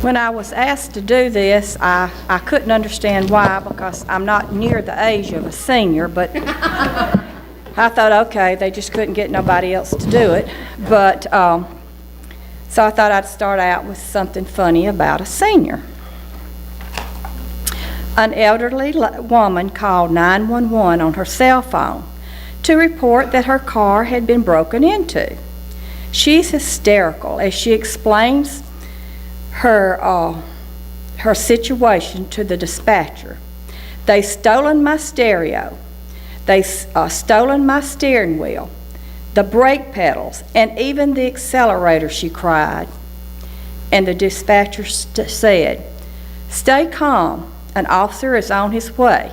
When I was asked to do this, I couldn't understand why, because I'm not near the age of a senior, but I thought, okay, they just couldn't get nobody else to do it. But so I thought I'd start out with something funny about a senior. An elderly woman called 911 on her cell phone to report that her car had been broken into. She's hysterical as she explains her situation to the dispatcher. They stolen my stereo. They stolen my steering wheel, the brake pedals, and even the accelerator, she cried. And the dispatcher said, "Stay calm. An officer is on his way."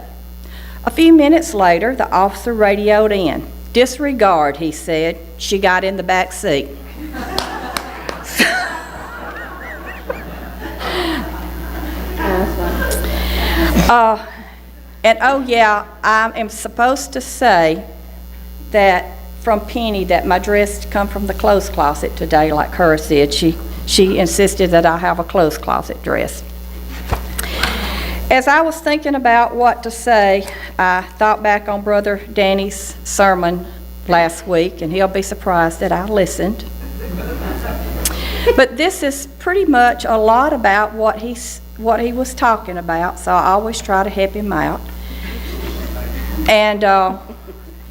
A few minutes later, the officer radioed in. "Disregard," he said. She got in the back seat. And oh yeah, I am supposed to say that from Penny that my dress come from the clothes closet today, like hers did. She insisted that I have a clothes closet dress. As I was thinking about what to say, I thought back on Brother Danny's sermon last week, and he'll be surprised that I listened. But this is pretty much a lot about what he was talking about, so I always try to help him out. And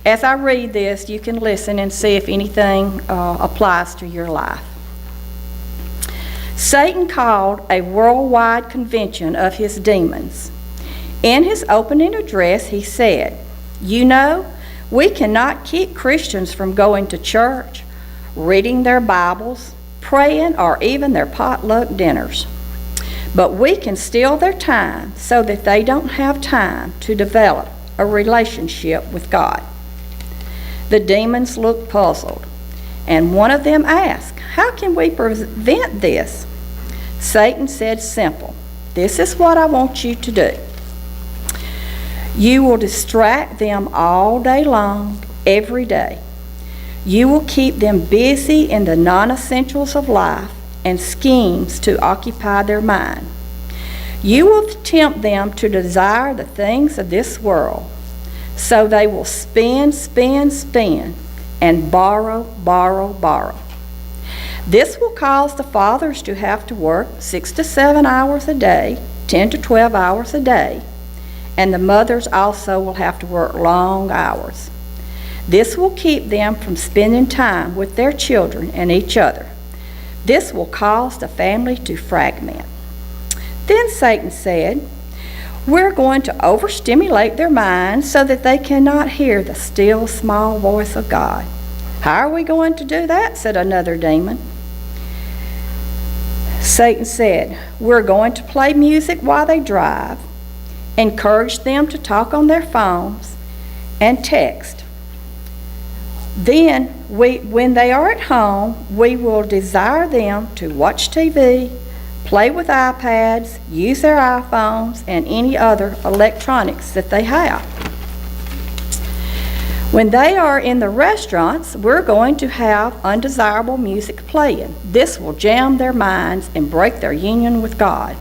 as I read this, you can listen and see if anything applies to your life. Satan called a worldwide convention of his demons. In his opening address, he said, "You know, we cannot keep Christians from going to church, reading their Bibles, praying, or even their potluck dinners. But we can steal their time so that they don't have time to develop a relationship with God." The demons looked puzzled, and one of them asked, "How can we prevent this?" Satan said simple, "This is what I want you to do. You will distract them all day long, every day. You will keep them busy in the non-essentials of life and schemes to occupy their mind. You will tempt them to desire the things of this world, so they will spend, and borrow. This will cause the fathers to have to work 6 to 7 hours a day, 10 to 12 hours a day, and the mothers also will have to work long hours. This will keep them from spending time with their children and each other. This will cause the family to fragment." Then Satan said, "We're going to overstimulate their minds so that they cannot hear the still small voice of God." "How are we going to do that?" said another demon. Satan said, "We're going to play music while they drive, encourage them to talk on their phones, and text. Then, when they are at home, we will desire them to watch TV, play with iPads, use their iPhones, and any other electronics that they have. When they are in the restaurants, we're going to have undesirable music playing. This will jam their minds and break their union with God."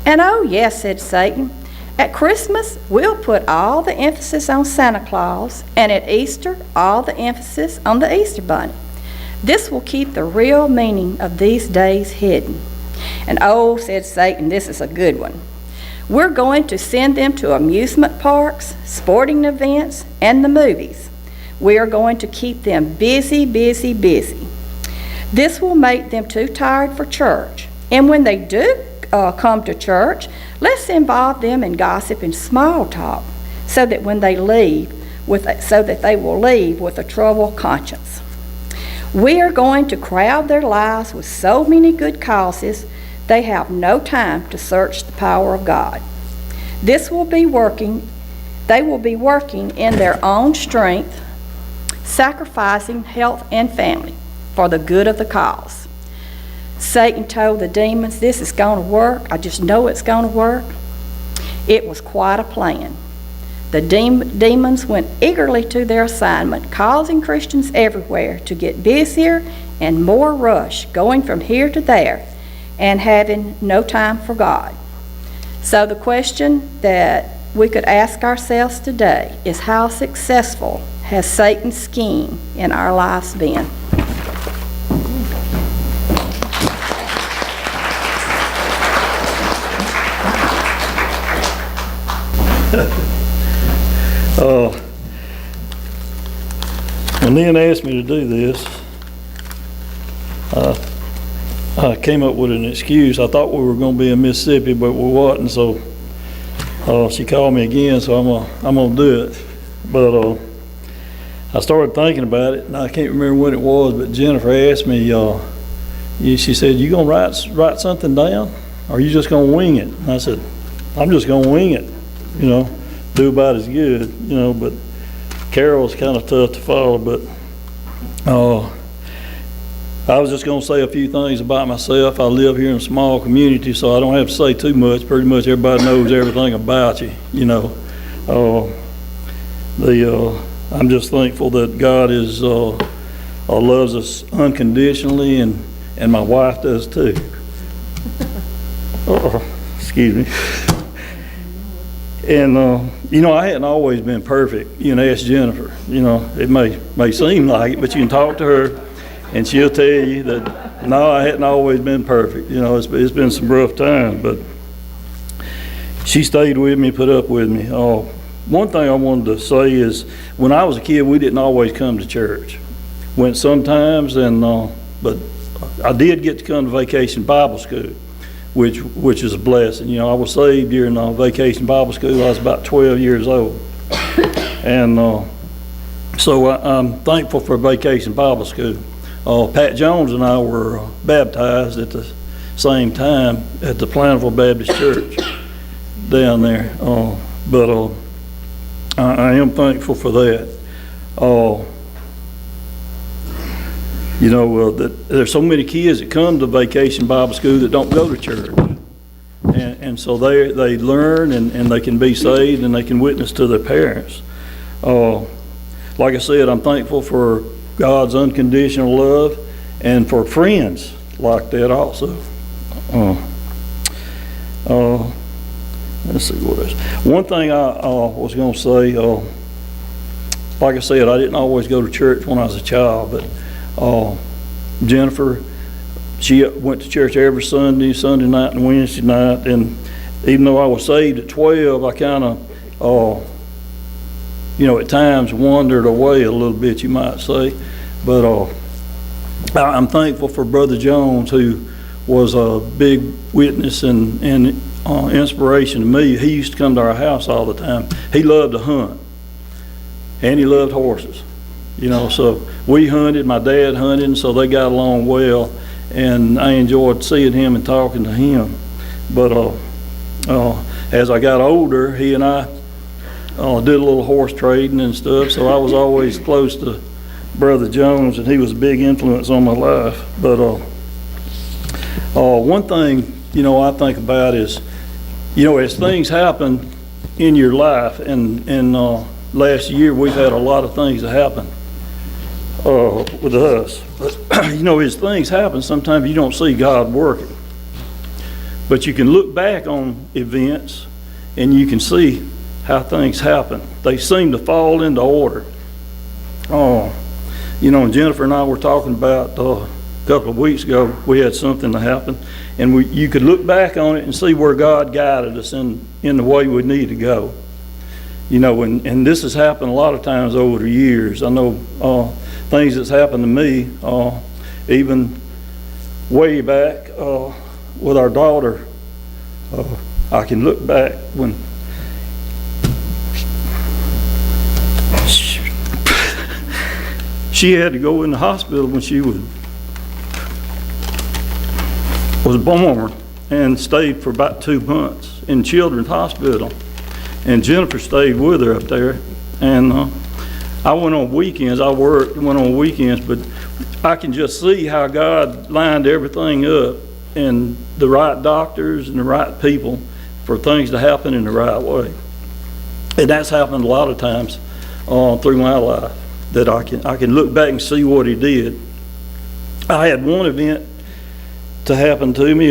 "And oh yes," said Satan, "at Christmas, we'll put all the emphasis on Santa Claus, and at Easter, all the emphasis on the Easter Bunny. This will keep the real meaning of these days hidden." "And oh," said Satan, "this is a good one. We're going to send them to amusement parks, sporting events, and the movies. We are going to keep them busy. This will make them too tired for church. And when they do come to church, let's involve them in gossip and small talk, so that they will leave with a troubled conscience. We are going to crowd their lives with so many good causes, they have no time to search the power of God. They will be working in their own strength, sacrificing health and family for the good of the cause." Satan told the demons, "This is going to work. I just know it's going to work." It was quite a plan. The demons went eagerly to their assignment, causing Christians everywhere to get busier and more rush, going from here to there, and having no time for God. So the question that we could ask ourselves today is, how successful has Satan's scheme in our lives been? When Lynn asked me to do this, I came up with an excuse. I thought we were going to be in Mississippi, but we wasn't. So she called me again, so I'm gonna do it. But I started thinking about it, and I can't remember when it was. But Jennifer asked me, she said, "You gonna write something down, or are you just gonna wing it?" And I said, "I'm just gonna wing it. You know, do about as good. You know." But Carol's kind of tough to follow. But I was just going to say a few things about myself. I live here in a small community, so I don't have to say too much. Pretty much everybody knows everything about you, you know. I'm just thankful that God loves us unconditionally, and my wife does too. Excuse me. And, you know, I hadn't always been perfect. You can ask Jennifer. You know, it may seem like it, but you can talk to her, and she'll tell you that, no, I hadn't always been perfect. You know, it's been some rough times, but she stayed with me, put up with me. One thing I wanted to say is, when I was a kid, we didn't always come to church. Went sometimes, but I did get to come to Vacation Bible School, which is a blessing. You know, I was saved during Vacation Bible School. I was about 12 years old. And so I'm thankful for Vacation Bible School. Pat Jones and I were baptized at the same time at the Plainville Baptist Church down there. But I am thankful for that. You know, that there's so many kids that come to Vacation Bible School that don't go to church. And so they learn, and they can be saved, and they can witness to their parents. Like I said, I'm thankful for God's unconditional love, and for friends like that also. Let's see what else. One thing I was going to say, like I said, I didn't always go to church when I was a child, but Jennifer, she went to church every Sunday night and Wednesday night, and even though I was saved at 12, I kind of, you know, at times wandered away a little bit, you might say. But I'm thankful for Brother Jones, who was a big witness and inspiration to me. He used to come to our house all the time. He loved to hunt, and he loved horses. You know, so we hunted, my dad hunted, and so they got along well, and I enjoyed seeing him and talking to him. But as I got older, he and I did a little horse trading and stuff, so I was always close to Brother Jones, and he was a big influence on my life. But one thing, you know, I think about is, you know, as things happen in your life, and last year we've had a lot of things that happen with us. But, you know, as things happen, sometimes you don't see God working. But you can look back on events, and you can see how things happen. They seem to fall into order. You know, and Jennifer and I were talking about a couple of weeks ago, we had something that happened, and you could look back on it and see where God guided us in the way we need to go. You know, and this has happened a lot of times over the years. I know things that's happened to me, even way back with our daughter. I can look back when she had to go in the hospital when she was born, and stayed for about 2 months in Children's Hospital. And Jennifer stayed with her up there. And I went on weekends. I went on weekends, but I can just see how God lined everything up, and the right doctors and the right people for things to happen in the right way. And that's happened a lot of times through my life, that I can look back and see what he did. I had one event to happen to me,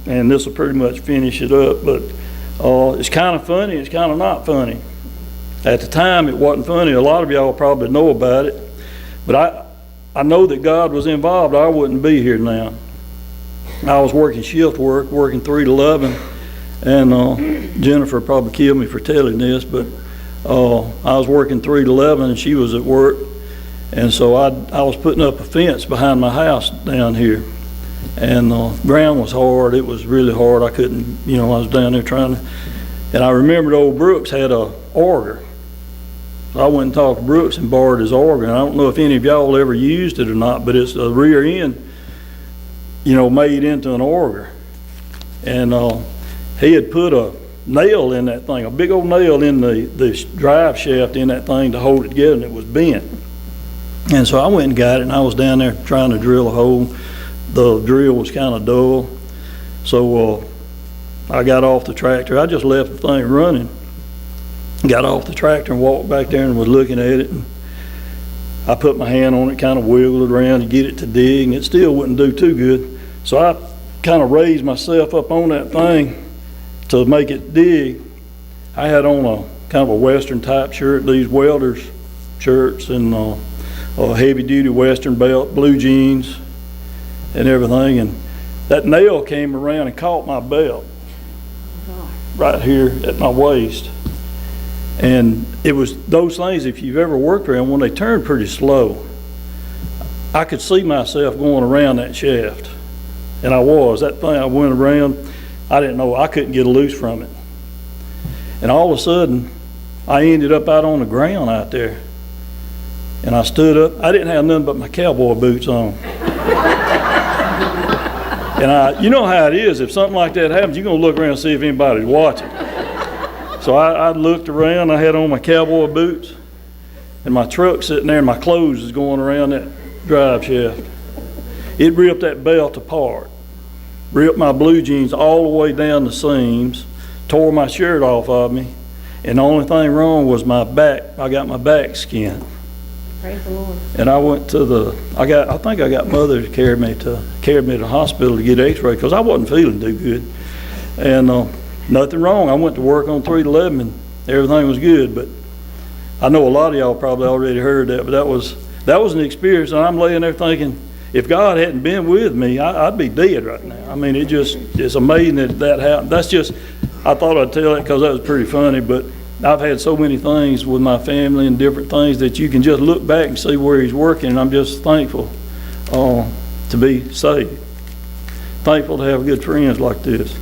and this will pretty much finish it up, but it's kind of funny, it's kind of not funny. At the time, it wasn't funny. A lot of y'all probably know about it, but I know that God was involved. I wouldn't be here now. I was working shift work, working 3 to 11, and Jennifer probably killed me for telling this, but I was working 3 to 11 and she was at work, and so I was putting up a fence behind my house down here, and the ground was hard. It was really hard. I couldn't, I was down there trying to, and I remembered old Brooks had a auger. So I went and talked to Brooks and borrowed his auger, and I don't know if any of y'all ever used it or not, but it's a rear end, made into an auger. And he had put a nail in that thing, a big old nail in the drive shaft in that thing to hold it together, and it was bent. And so I went and got it, and I was down there trying to drill a hole. The drill was kind of dull. So I got off the tractor. I just left the thing running. Got off the tractor and walked back there and was looking at it. And I put my hand on it, kind of wiggled it around to get it to dig, and it still wouldn't do too good. So I kind of raised myself up on that thing to make it dig. I had on a kind of a Western type shirt, these welders shirts, and a heavy duty Western belt, blue jeans and everything. And that nail came around and caught my belt right here at my waist. And it was those things, if you've ever worked around, when they turn pretty slow, I could see myself going around that shaft. And I was. That thing I went around, I didn't know, I couldn't get loose from it. And all of a sudden, I ended up out on the ground out there. And I stood up. I didn't have nothing but my cowboy boots on. And you know how it is, if something like that happens, you're going to look around and see if anybody's watching. So I looked around, I had on my cowboy boots, and my truck sitting there, and my clothes is going around that drive shaft. It ripped that belt apart, ripped my blue jeans all the way down the seams, tore my shirt off of me, and the only thing wrong was my back. I got my back skinned. Praise the Lord. And I went to I think I got Mother to carry me to the hospital to get x-ray because I wasn't feeling too good. And nothing wrong. I went to work on 3 to 11 and everything was good. But I know a lot of y'all probably already heard that, but that was an experience. And I'm laying there thinking, if God hadn't been with me, I'd be dead right now. I mean, it's amazing that happened. That's just, I thought I'd tell it because that was pretty funny, but I've had so many things with my family and different things that you can just look back and see where He's working, and I'm just thankful to be saved. Thankful to have good friends like this.